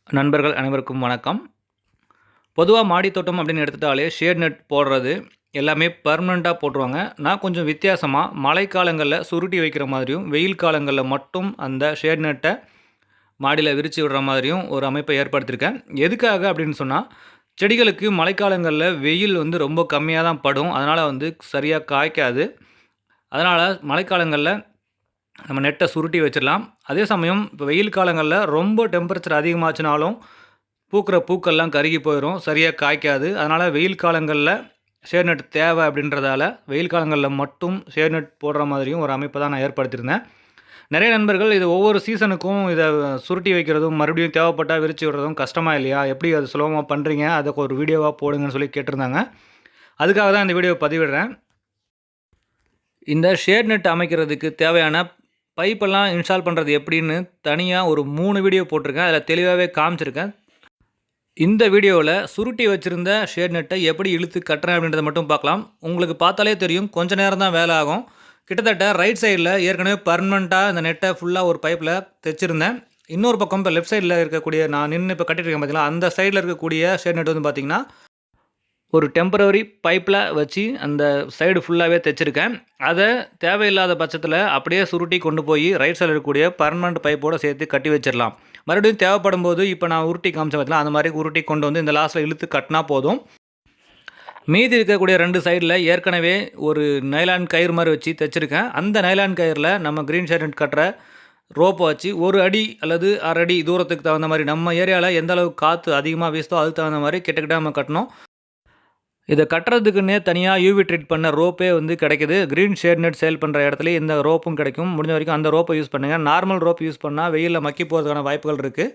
நண்பர்கள் அனைவருக்கும் வணக்கம். பொதுவாக மாடி தோட்டம் அப்படின்னு எடுத்துட்டாலே ஷேட் நெட் போடுறது எல்லாமே பர்மனெண்ட்டாக போட்டுருவாங்க. நான் கொஞ்சம் வித்தியாசமாக மழைக்காலங்களில் சுருட்டி வைக்கிற மாதிரியும், வெயில் காலங்களில் மட்டும் அந்த ஷேட் நெட்டை மாடியில் விரித்து விடுற மாதிரியும் ஒரு அமைப்பை ஏற்படுத்தியிருக்கேன். எதுக்காக அப்படின்னு சொன்னால், செடிகளுக்கு மழைக்காலங்களில் வெயில் ரொம்ப கம்மியாக தான் படும். அதனால் சரியாக காய்க்காது. அதனால் மழைக்காலங்களில் நம்ம நெட்டை சுருட்டி வச்சிடலாம். அதே சமயம் இப்போ வெயில் காலங்களில் ரொம்ப டெம்பரேச்சர் அதிகமாச்சுனாலும் பூக்கிற பூக்கள்லாம் கருகி போயிடும், சரியாக காய்க்காது. அதனால் வெயில் காலங்களில் ஷேட் நெட் தேவை அப்படின்றதால வெயில் காலங்களில் மட்டும் ஷேட் நெட் போடுற மாதிரியும் ஒரு அமைப்பை தான் நான் ஏற்படுத்தியிருந்தேன். நிறைய நண்பர்கள் இது ஒவ்வொரு சீசனுக்கும் இதை சுருட்டி வைக்கிறதும் மறுபடியும் தேவைப்பட்டால் விரித்து விடுறதும் கஷ்டமாக இல்லையா, எப்படி அது சுலபமாக பண்ணுறீங்க, அதுக்கு ஒரு வீடியோவாக போடுங்கன்னு சொல்லி கேட்டிருந்தாங்க. அதுக்காக தான் இந்த வீடியோவை பதிவிடுறேன். இந்த ஷேட் நெட் அமைக்கிறதுக்கு தேவையான பைப்பெல்லாம் இன்ஸ்டால் பண்ணுறது எப்படின்னு தனியாக ஒரு 3 வீடியோ போட்டிருக்கேன். அதில் தெளிவாகவே காமிச்சிருக்கேன். இந்த வீடியோவில் சுருட்டி வச்சுருந்த ஷேட் நெட்டை எப்படி இழுத்து கட்டுறேன் அப்படின்றத மட்டும் பார்க்கலாம். உங்களுக்கு பார்த்தாலே தெரியும், கொஞ்சம் நேரம் தான் வேலை ஆகும். கிட்டத்தட்ட ரைட் சைடில் ஏற்கனவே பர்மனெண்ட்டாக இந்த நெட்டை ஃபுல்லாக ஒரு பைப்பில் தைச்சிருந்தேன். இன்னொரு பக்கம் இப்போ லெஃப்ட் சைடில் இருக்கக்கூடிய நான் நின்று இப்போ கட்டிட்டு இருக்கேன் பார்த்தீங்களா, அந்த சைடில் இருக்கக்கூடிய ஷேட் நெட் பார்த்திங்கன்னா ஒரு டெம்பரவரி பைப்பில் வச்சு அந்த சைடு ஃபுல்லாகவே தைச்சிருக்கேன். அதை தேவையில்லாத பட்சத்தில் அப்படியே சுருட்டி கொண்டு போய் ரைட் சைடில் இருக்கக்கூடிய பர்மனெண்ட் பைப்போடு சேர்த்து கட்டி வச்சிடலாம். மறுபடியும் தேவைப்படும் போது இப்போ நான் உருட்டி காமிச்ச பார்த்தீங்களா, அந்த மாதிரி உருட்டி கொண்டு வந்து இந்த லாஸ்ட்டில் இழுத்து கட்டினா போதும். மீதி இருக்கக்கூடிய 2 சைடில் ஏற்கனவே ஒரு நைலான் கயிறு மாதிரி வச்சு தைச்சிருக்கேன். அந்த நைலான் கயிறில் நம்ம க்ரீன் ஷேட் நெட் கட்டுற ரோப்பை வச்சு 1 அடி அல்லது 1/2 அடி தூரத்துக்கு தகுந்த மாதிரி நம்ம ஏரியாவில் எந்த அளவுக்கு காற்று அதிகமாக வீசுதோ அதுக்கு தகுந்த மாதிரி கிட்டக்கிட்ட நம்ம கட்டணும். இதை கட்டுறதுக்குன்னே தனியாக யூவி ட்ரீட் பண்ண ரோப்பே கிடைக்குது. க்ரீன் ஷேட் நெட் சேல் பண்ணுற இடத்துல இந்த ரோப்பும் கிடைக்கும். முடிஞ்ச வரைக்கும் அந்த ரோப்பை யூஸ் பண்ணுங்கள். நார்மல் ரோப் யூஸ் பண்ணால் வெயிலில் மக்கி போகிறதுக்கான வாய்ப்புகள் இருக்குது.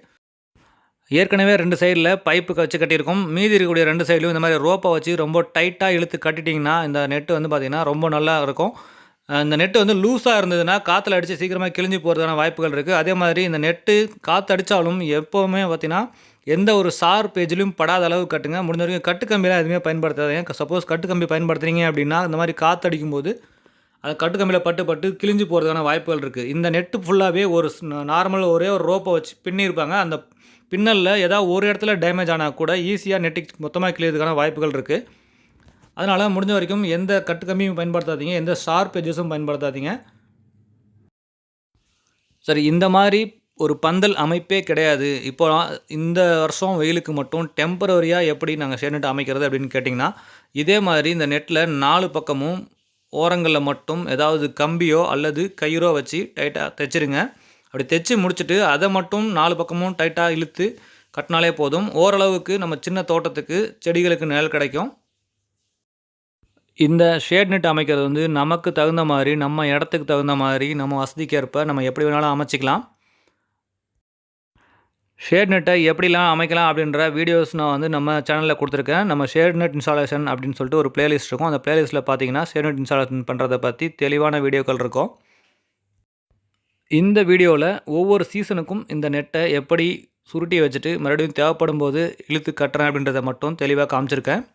ஏற்கனவே 2 சைடில் பைப்புக்கு வச்சு கட்டியிருக்கோம். மீதி இருக்கக்கூடிய 2 சைட்லையும் இந்த மாதிரி ரோப்பை வச்சு ரொம்ப டைட்டாக இழுத்து கட்டிட்டிங்கன்னா இந்த நெட்டு பார்த்திங்கன்னா ரொம்ப நல்லா இருக்கும். இந்த நெட்டு லூஸாக இருந்ததுன்னா காற்றுல அடித்து சீக்கிரமாக கிழிஞ்சு போகிறதுக்கான வாய்ப்புகள் இருக்குது. அதே மாதிரி இந்த நெட்டு காற்று அடித்தாலும் எப்போவுமே பார்த்திங்கன்னா எந்த ஒரு சார் பேஜ்லையும் படாத அளவு கட்டுங்க. முடிஞ்ச வரைக்கும் கட்டு கம்பியெலாம் எதுவுமே பயன்படுத்தாதீங்க. சப்போஸ் கட்டு கம்பி பயன்படுத்துகிறீங்க அப்படின்னா இந்த மாதிரி காற்று அடிக்கும்போது அது கட்டு கம்பியில் பட்டு கிழிஞ்சு போகிறதுக்கான வாய்ப்புகள் இருக்குது. இந்த நெட்டு ஃபுல்லாகவே ஒரு நார்மல் ஒரே ஒரு ரோப்பை வச்சு பின்னியிருப்பாங்க. அந்த பின்னலில் ஏதாவது ஒரு இடத்துல டேமேஜ் ஆனால் கூட ஈஸியாக நெட்டுக்கு மொத்தமாக கிழியறதுக்கான வாய்ப்புகள் இருக்குது. அதனால் முடிஞ்ச வரைக்கும் எந்த கட்டு கம்பியும் பயன்படுத்தாதீங்க, எந்த ஷார்ப் எட்ஜஸும் பயன்படுத்தாதீங்க. சரி, இந்த மாதிரி ஒரு பந்தல் அமைப்பே கிடையாது. இப்போ இந்த வருஷம் வெயிலுக்கு மட்டும் டெம்பரவரியாக எப்படி நாங்கள் ஷேட் நெட் அமைக்கிறது அப்படின்னு கேட்டிங்கன்னா, இதே மாதிரி இந்த நெட்டில் 4 பக்கமும் ஓரங்களில் மட்டும் ஏதாவது கம்பியோ அல்லது கயிறோ வச்சு டைட்டாக தைச்சிருங்க. அப்படி தைச்சி முடிச்சுட்டு அதை மட்டும் 4 பக்கமும் டைட்டாக இழுத்து கட்டினாலே போதும். ஓரளவுக்கு நம்ம சின்ன தோட்டத்துக்கு செடிகளுக்கு நிழல் கிடைக்கும். இந்த ஷேட் நெட் அமைக்கிறது நமக்கு தகுந்த மாதிரி, நம்ம இடத்துக்கு தகுந்த மாதிரி, நம்ம வசதிக்கேற்ப நம்ம எப்படி வேணாலும் அமைச்சிக்கலாம். ஷேட் நெட்டை எப்படிலாம் அமைக்கலாம் அப்படின்ற வீடியோஸ் நான் நம்ம சேனலில் கொடுத்துருக்கேன். நம்ம ஷேட் நெட் இன்ஸ்டாலேஷன் அப்படின்னு சொல்லிட்டு ஒரு பிளேலிஸ்ட் இருக்கும். அந்த பிளேலிஸ்ட்டில் பார்த்தீங்கன்னா ஷேட் நெட் இன்ஸ்டாலேஷன் பண்ணுறதை பற்றி தெளிவான வீடியோக்கள் இருக்கும். இந்த வீடியோவில் ஒவ்வொரு சீசனுக்கும் இந்த நெட்டை எப்படி சுருட்டி வச்சுட்டு மறுபடியும் தேவைப்படும் போது இழுத்து கட்டுறேன் அப்படின்றத மட்டும் தெளிவாக காமிச்சிருக்கேன்.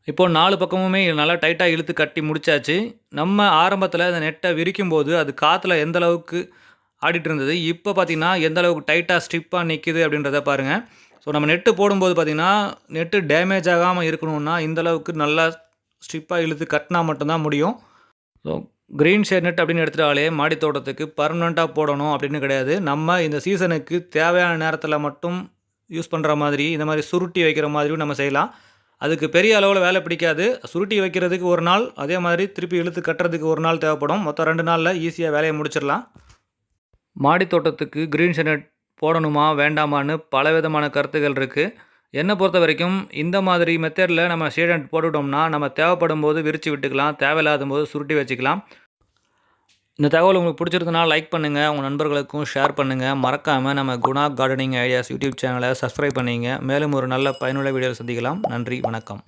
இப்போ 4 பக்கமுமே நல்லா டைட்டா இழுத்து கட்டி முடிச்சாச்சு. நம்ம ஆரம்பத்தில இந்த நெட்ட விரிக்கும்போது, அது காத்துல எந்த அளவுக்கு ஆடிட்டு இருந்தது. இப்ப பார்த்தீங்கன்னா, எந்த அளவுக்கு டைட்டா ஸ்ட்ரிப்பா நிக்குது அப்படின்றத பாருங்க. ஸோ நம்ம நெட்டு போடும்போது பார்த்தீங்கன்னா, நெட்டு டேமேஜ் ஆகாம இருக்கணும்னா, இந்த அளவுக்கு நல்லா ஸ்ட்ரிப்பா இழுத்து கட்டினா மட்டும் தான் முடியும். ஸோ கிரீன் ஷேட் நெட் அப்படின்னு எடுத்துட்டாலே மாடி தோட்டத்துக்கு பர்மனெண்ட்டா போடணும் அப்படின்னு கிடையாது. நம்ம இந்த சீசனுக்கு தேவையான நேரத்தில மட்டும் யூஸ் பண்ற மாதிரி, இந்த மாதிரி சுருட்டி வைக்கிற மாதிரியும் நம்ம செய்யலாம். அதுக்கு பெரிய அளவுல வேலை பிடிக்காது. சுருட்டி வைக்கிறதுக்கு 1 நாள், அதே மாதிரி திருப்பி இழுத்து கட்டுறதுக்கு 1 நாள் தேவைப்படும். மொத்தம் 2 நாள்ல ஈஸியா வேலைய முடிச்சிடலாம். மாடி தோட்டத்துக்கு கிரீன் ஷேட் நெட் போடணுமா? வேண்டாமான்னு பலவிதமான கருத்துகள் இருக்கு. என்ன பொறுத்தவரைக்கும் இந்த மாதிரி மெத்தட்ல நம்ம ஷேட் நெட் போட்டுட்டோம்னா, நம்ம தேவைப்படும்போது விரிச்சு விட்டுக்கலாம். தேவையில்லாதம்போது சுருட்டி வச்சுக்கலாம். இந்த தகவல் உங்களுக்கு பிடிச்சிருந்ததுனா லைக் பண்ணுங்க. உங்க நண்பர்களுக்கும் ஷேர் பண்ணுங்க. மறக்காம நம்ம குணா கார்டனிங் ஐடியாஸ் யூடியூப் சேனலை சப்ஸ்கிரைப் பண்ணிக்கங்க. மேலும் ஒரு நல்ல பயனுள்ள வீடியோவில் சந்திக்கலாம். நன்றி, வணக்கம்.